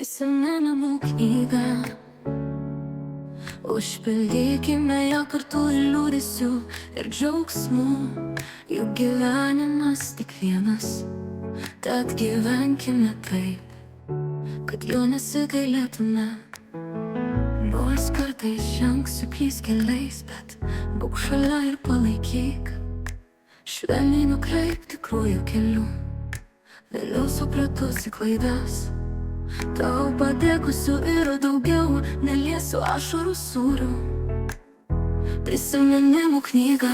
Prisiminimų knyga. Užpildykime ją kartu ir liūdesių, ir džiaugsmų. Juk gyvenimas tik vienas, tad gyvenkime taip, kad jo nesigailėtume. Nors kartais žengsiu klystkeliais, bet būk šalia ir palaikyk. Švelniai nukreipk tikrųjų kelių, vėliau supratusi klaidas. Tau padegusių yra daugiau, neliesiu ašarų sūrių. Prisiminimų knyga.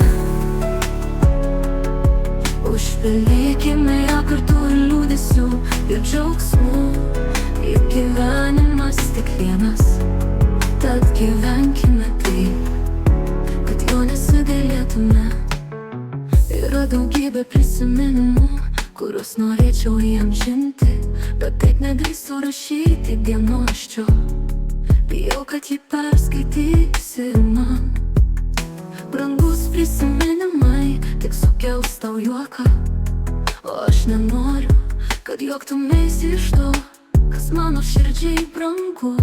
Užpildykime ją kartu ir liūdesių, ir džiaugsmų. Juk gyvenimas tik vienas, tad gyvenkime taip, kad jo nesigailėtume. Yra daugybė prisiminimų, kuriuos norėčiau įamžinti, bet taip nedrįstu rašyti dienoraščio. Bijau, kad jį perskaitysi man. Brangus prisiminimai tik sukels tau juoką, o aš nenoriu, kad juoktumeisi iš to, kas mano širdžiai brangu.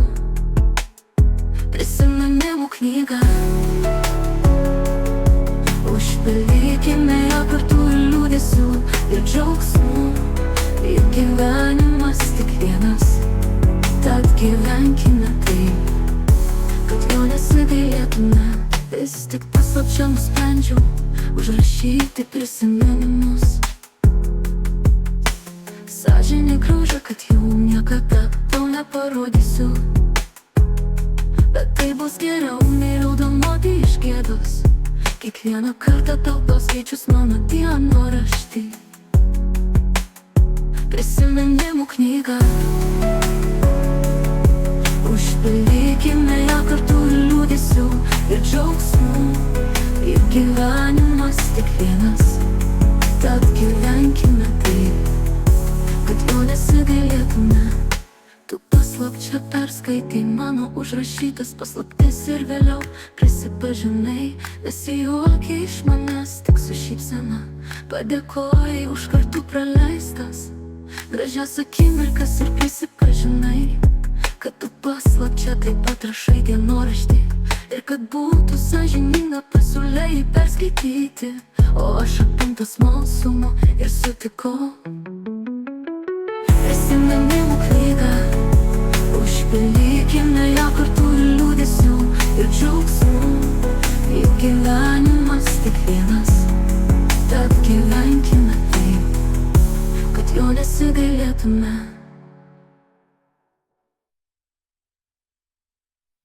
Prisiminimų knyga. Užpildykime ją kartu ir liūdesių, ir džiaugsmų. Juk gyvenimas tik vienas, tad gyvenkime taip, kad jo nesigailėtume. Vis tik paslapčia nusprendžiau užrašyti prisiminimus. Sąžinė graužia, kad jau niekada tau neparodysiu, bet tai bus geriau nei raudonuoti iš gėdos. Kiekvieną kartą tau tos skaičius mano dienoraštį. Prisiminimų knyga. Užpildykime ją kartu ir liūdesių, ir džiaugsmų. Juk gyvenimas tik vienas, tad gyvenkime taip, kad jo nesigailėtume. Tu paslapčia perskaitai mano užrašytas paslaptis ir vėliau prisipažinai, nesijuoki iš manęs tik su šypsena. Padėkojai už kartu praleistas gražias akimirkas ir prisipažinai, kad tu paslapčia taip pat rašai dienoraštį, ir kad būtų sąžininga pasiūlei perskaityti, o aš apimtas smalsumo ir sutikau. Prisiminimų knyga. Užpildykime ją kartu ir liūdesių, ir džiaugsmų. Juk gyvenimas tik vienas.